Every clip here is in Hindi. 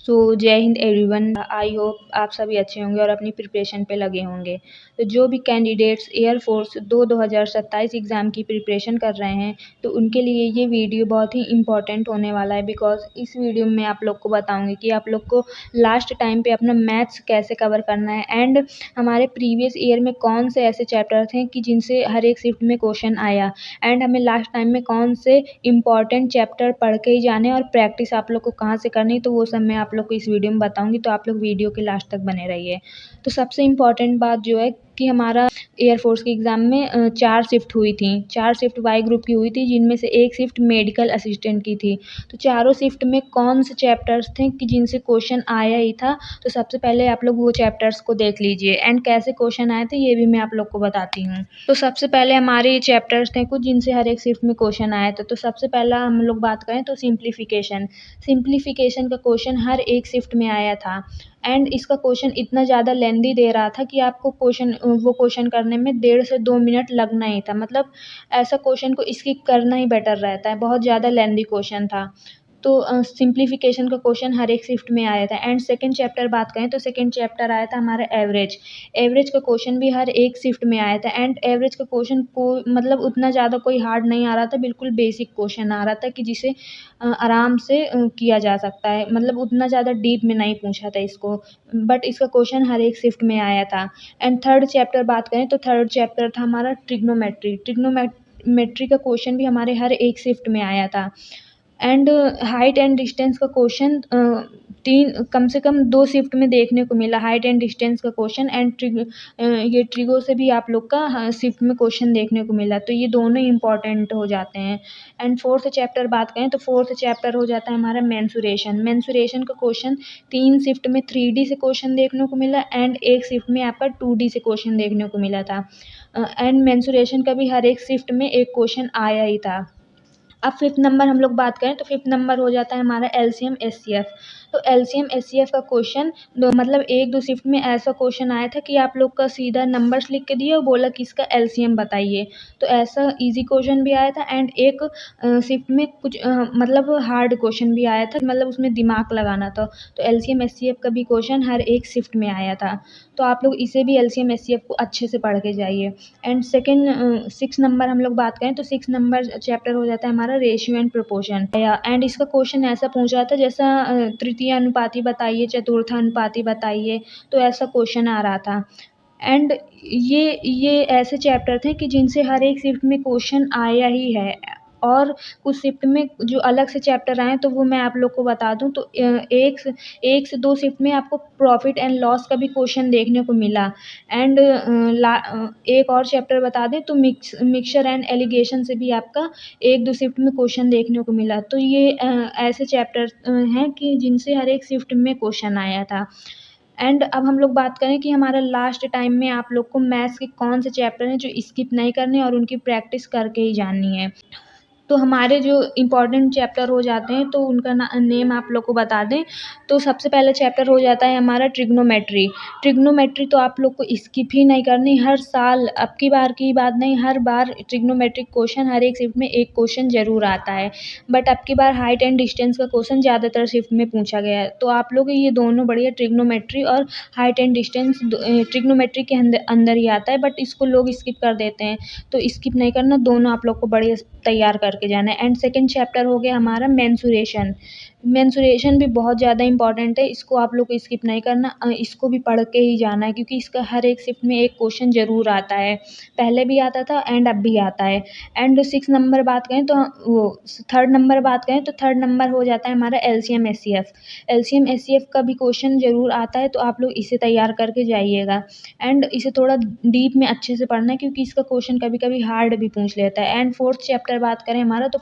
सो जय हिंद एवरीवन। आई होप आप सभी अच्छे होंगे और अपनी प्रिपरेशन पे लगे होंगे। तो जो भी कैंडिडेट्स एयरफोर्स 2027 एग्ज़ाम की प्रिपरेशन कर रहे हैं तो उनके लिए ये वीडियो बहुत ही इम्पॉर्टेंट होने वाला है, बिकॉज इस वीडियो में आप लोग को बताऊंगी कि आप लोग को लास्ट टाइम पे अपना मैथ्स कैसे कवर करना है एंड हमारे प्रीवियस ईयर में कौन से ऐसे चैप्टर थे कि जिनसे हर एक शिफ्ट में क्वेश्चन आया एंड हमें लास्ट टाइम में कौन से इम्पॉर्टेंट चैप्टर पढ़ के ही जाने और प्रैक्टिस आप लोग को कहाँ से करनी, तो वो सब मैं आप लोग को इस वीडियो में बताऊंगी। तो आप लोग वीडियो के लास्ट तक बने रहिए। तो सबसे इम्पॉर्टेंट बात जो है कि हमारा एयरफोर्स के एग्ज़ाम में 4 शिफ्ट हुई थी। 4 शिफ्ट वाई ग्रुप की हुई थी, जिनमें से एक शिफ्ट मेडिकल असिस्टेंट की थी। तो चारों शिफ्ट में कौन से चैप्टर्स थे कि जिनसे क्वेश्चन आया ही था, तो सबसे पहले आप लोग वो चैप्टर्स को देख लीजिए एंड कैसे क्वेश्चन आए थे ये भी मैं आप लोग को बताती हूँ। तो सबसे पहले हमारे ये चैप्टर्स थे कुछ जिनसे हर एक शिफ्ट में क्वेश्चन आए थे। तो सबसे पहला हम लोग बात करें तो सिंप्लीफिकेशन का क्वेश्चन हर एक शिफ्ट में आया था एंड इसका क्वेश्चन इतना ज़्यादा लेंदी दे रहा था कि आपको वो क्वेश्चन करने में 1.5 से 2 मिनट लगना ही था। मतलब ऐसा क्वेश्चन को स्किप करना ही बेटर रहता है, बहुत ज़्यादा लेंदी क्वेश्चन था। तो सिंप्लीफिकेशन का क्वेश्चन हर एक शिफ्ट में आया था। एंड सेकंड चैप्टर बात करें तो सेकंड चैप्टर आया था हमारा एवरेज का क्वेश्चन भी हर एक शिफ्ट में आया था एंड एवरेज का क्वेश्चन को मतलब उतना ज़्यादा कोई हार्ड नहीं आ रहा था, बिल्कुल बेसिक क्वेश्चन आ रहा था कि जिसे आराम से किया जा सकता है। मतलब उतना ज़्यादा डीप में नहीं पूछा था इसको, बट इसका क्वेश्चन हर एक शिफ्ट में आया था। एंड थर्ड चैप्टर बात करें तो थर्ड चैप्टर था हमारा ट्रिग्नोमेट्री का क्वेश्चन भी हमारे हर एक शिफ्ट में आया था। एंड हाइट एंड डिस्टेंस का क्वेश्चन कम से कम 2 शिफ्ट में देखने को मिला, हाइट एंड डिस्टेंस का क्वेश्चन एंड ये ट्रिगो से भी आप लोग का शिफ्ट में क्वेश्चन देखने को मिला। तो ये दोनों इंपॉर्टेंट हो जाते हैं। एंड फोर्थ चैप्टर बात करें तो फोर्थ चैप्टर हो जाता है हमारा मेंसुरेशन का क्वेश्चन 3 शिफ्ट में 3D से क्वेश्चन देखने को मिला एंड एक शिफ्ट में आपका 2D से क्वेश्चन देखने को मिला था। एंड मेंसुरेशन का भी हर एक शिफ्ट में एक क्वेश्चन आया ही था। अब फिफ्थ नंबर हम लोग बात करें तो फिफ्थ नंबर हो जाता है हमारा एलसीएम एचसीएफ। तो एलसीएम एचसीएफ का क्वेश्चन मतलब 1-2 शिफ्ट में ऐसा क्वेश्चन आया था कि आप लोग का सीधा नंबर्स लिख के दिए और बोला कि इसका एलसीएम बताइए। तो ऐसा इजी क्वेश्चन भी आया था एंड एक शिफ्ट में कुछ मतलब हार्ड क्वेश्चन भी आया था, मतलब उसमें दिमाग लगाना था। तो एलसीएम एचसीएफ का भी क्वेश्चन हर एक शिफ्ट में आया था। तो आप लोग इसे भी एलसीएम एचसीएफ को अच्छे से पढ़ के जाइए। एंड सेकेंड 6 नंबर हम लोग बात करें तो 6 नंबर चैप्टर हो जाता है हमारा रेशियो एंड प्रोपोर्शन। एंड इसका क्वेश्चन ऐसा पूछा था जैसा तृतीय अनुपाती बताइए, चतुर्थ अनुपाती बताइए, तो ऐसा क्वेश्चन आ रहा था। एंड ये ऐसे चैप्टर थे कि जिनसे हर एक शिफ्ट में क्वेश्चन आया ही है। और कुछ शिफ्ट में जो अलग से चैप्टर आए तो वो मैं आप लोग को बता दूं तो एक से 2 शिफ्ट में आपको प्रॉफिट एंड लॉस का भी क्वेश्चन देखने को मिला। एंड एक और चैप्टर बता दें तो मिक्सचर एंड एलिगेशन से भी आपका 1-2 शिफ्ट में क्वेश्चन देखने को मिला। तो ये ऐसे चैप्टर हैं कि जिनसे हर एक शिफ्ट में क्वेश्चन आया था। एंड अब हम लोग बात करें कि हमारा लास्ट टाइम में आप लोग को मैथ्स के कौन से चैप्टर हैं जो स्किप नहीं करने और उनकी प्रैक्टिस करके ही जाननी है। तो हमारे जो इम्पोर्टेंट चैप्टर हो जाते हैं तो उनका नेम आप लोग को बता दें। तो सबसे पहला चैप्टर हो जाता है हमारा ट्रिग्नोमेट्री तो आप लोग को स्किप ही नहीं करनी। हर साल, अब की बार की बात नहीं, हर बार ट्रिग्नोमेट्रिक क्वेश्चन हर एक शिफ्ट में एक क्वेश्चन ज़रूर आता है, बट अब की बार हाइट एंड डिस्टेंस का क्वेश्चन ज़्यादातर शिफ्ट में पूछा गया है। तो आप लोग ये दोनों बढ़िया, ट्रिग्नोमेट्री और हाइट एंड डिस्टेंस ट्रिग्नोमेट्री के अंदर ही आता है, बट इसको लोग स्किप कर देते हैं। तो स्किप नहीं करना, दोनों आप लोग को बढ़िया तैयार करके जाना है। एंड सेकंड चैप्टर हो गया हमारा मेंसुरेशन भी बहुत ज़्यादा इंपॉर्टेंट है, इसको आप लोग को स्किप नहीं करना, इसको भी पढ़ के ही जाना है क्योंकि इसका हर एक शिफ्ट में एक क्वेश्चन ज़रूर आता है, पहले भी आता था एंड अब भी आता है। एंड 6 नंबर बात करें तो वो थर्ड नंबर बात करें तो थर्ड नंबर हो जाता है हमारा एलसीएम एचसीएफ का भी क्वेश्चन ज़रूर आता है, तो आप लोग इसे तैयार करके जाइएगा। एंड इसे थोड़ा डीप में अच्छे से पढ़ना है क्योंकि इसका क्वेश्चन कभी कभी हार्ड भी पूछ लेता है। एंड फोर्थ चैप्टर बात करें हमारा तो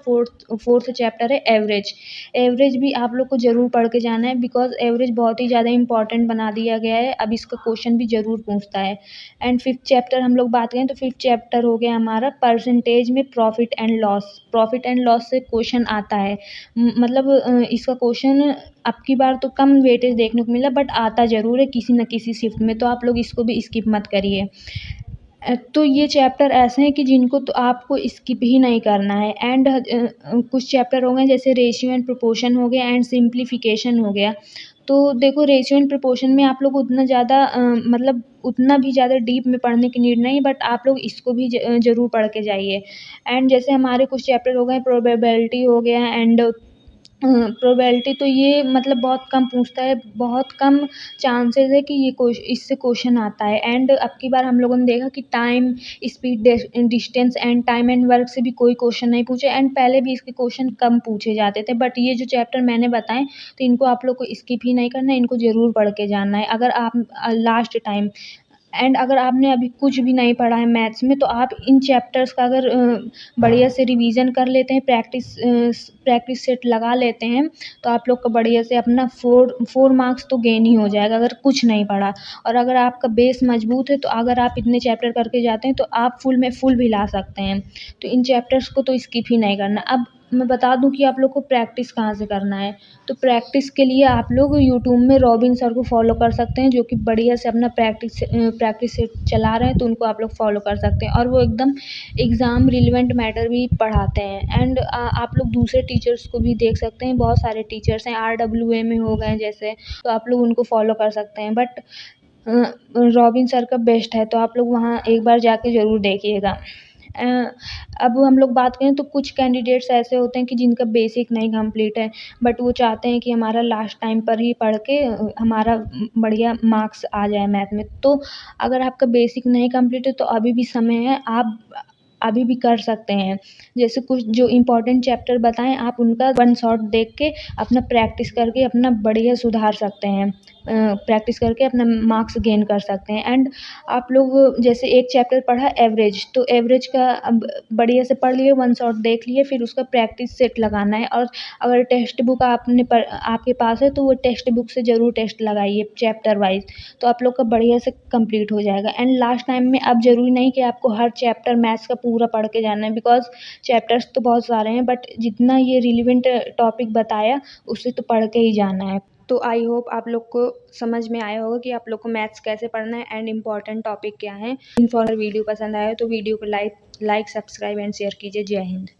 फोर्थ चैप्टर है एवरेज भी आप लोग को ज़रूर पढ़ के जाना है, बिकॉज एवरेज बहुत ही ज़्यादा इंपॉर्टेंट बना दिया गया है, अब इसका क्वेश्चन भी ज़रूर पूछता है। एंड फिफ्थ चैप्टर हम लोग बात करें तो फिफ्थ चैप्टर हो गया हमारा परसेंटेज में प्रॉफिट एंड लॉस से क्वेश्चन आता है। मतलब इसका क्वेश्चन अब की बार तो कम वेटेज देखने को मिला, बट आता ज़रूर है किसी न किसी शिफ्ट में, तो आप लोग इसको भी स्किप मत करिए। तो ये चैप्टर ऐसे हैं कि जिनको तो आपको स्किप ही नहीं करना है। एंड कुछ चैप्टर हो गए जैसे रेशियो एंड प्रोपोर्शन हो गया एंड सिंप्लीफिकेशन हो गया। तो देखो रेशियो एंड प्रोपोर्शन में आप लोग उतना ज़्यादा मतलब उतना भी ज़्यादा डीप में पढ़ने की नीड नहीं, बट आप लोग इसको भी ज़रूर पढ़ के जाइए। एंड जैसे हमारे कुछ चैप्टर हो गए, प्रोबेबिलिटी हो गया एंड प्रोबेबिलिटी, तो ये मतलब बहुत कम पूछता है, बहुत कम चांसेस है कि ये इससे क्वेश्चन आता है। एंड अब की बार हम लोगों ने देखा कि time, speed, distance and time and work से भी कोई क्वेश्चन नहीं पूछे, एंड पहले भी इसके क्वेश्चन कम पूछे जाते थे। बट ये जो चैप्टर मैंने बताए, तो इनको आप लोग को स्किप ही नहीं करना है, इनको ज़रूर पढ़ के जाना है। अगर आप लास्ट टाइम एंड अगर आपने अभी कुछ भी नहीं पढ़ा है मैथ्स में, तो आप इन चैप्टर्स का अगर बढ़िया से रिवीजन कर लेते हैं, प्रैक्टिस सेट लगा लेते हैं, तो आप लोग का बढ़िया से अपना 4 मार्क्स तो गेन ही हो जाएगा अगर कुछ नहीं पढ़ा। और अगर आपका बेस मजबूत है, तो अगर आप इतने चैप्टर करके जाते हैं, तो आप फुल में फुल भी ला सकते हैं। तो इन चैप्टर्स को तो स्किप ही नहीं करना। अब मैं बता दूं कि आप लोग को प्रैक्टिस कहाँ से करना है। तो प्रैक्टिस के लिए आप लोग यूट्यूब में रॉबिन सर को फॉलो कर सकते हैं, जो कि बढ़िया से अपना प्रैक्टिस सेट चला रहे हैं, तो उनको आप लोग फॉलो कर सकते हैं। और वो एकदम एग्ज़ाम रिलेवेंट मैटर भी पढ़ाते हैं। एंड आप लोग दूसरे टीचर्स को भी देख सकते हैं, बहुत सारे टीचर्स हैं, RWA में हो गए जैसे, तो आप लोग उनको फॉलो कर सकते हैं। बट रॉबिन सर का बेस्ट है, तो आप लोग वहाँ एक बार जाके ज़रूर देखिएगा। अ, अब हम लोग बात करें तो कुछ कैंडिडेट्स ऐसे होते हैं कि जिनका बेसिक नहीं कंप्लीट है, बट वो चाहते हैं कि हमारा लास्ट टाइम पर ही पढ़ के हमारा बढ़िया मार्क्स आ जाए मैथ में। तो अगर आपका बेसिक नहीं कंप्लीट है, तो अभी भी समय है, आप अभी भी कर सकते हैं। जैसे कुछ जो इम्पोर्टेंट चैप्टर बताएँ, आप उनका वन शॉट देख के अपना प्रैक्टिस करके अपना बढ़िया सुधार सकते हैं। प्रैक्टिस करके अपना मार्क्स गेन कर सकते हैं। एंड आप लोग जैसे एक चैप्टर पढ़ा एवरेज, तो एवरेज का अब बढ़िया से पढ़ लिए, वन शॉट देख लिए, फिर उसका प्रैक्टिस सेट लगाना है। और अगर टेक्स्ट बुक आपके पास है, तो वो टेक्स्ट बुक से ज़रूर टेस्ट लगाइए चैप्टर वाइज़, तो आप लोग का बढ़िया से कंप्लीट हो जाएगा। एंड लास्ट टाइम में अब ज़रूरी नहीं कि आपको हर चैप्टर मैथ्स का पूरा पढ़ के जाना है, बिकॉज़ चैप्टर्स तो बहुत सारे हैं, बट जितना ये रिलेवेंट टॉपिक बताया, उससे तो पढ़ के ही जाना है। तो आई होप आप लोग को समझ में आया होगा कि आप लोग को मैथ्स कैसे पढ़ना है एंड इम्पॉर्टेंट टॉपिक क्या है। वीडियो पसंद आया तो वीडियो को लाइक, सब्सक्राइब एंड शेयर कीजिए। जय हिंद।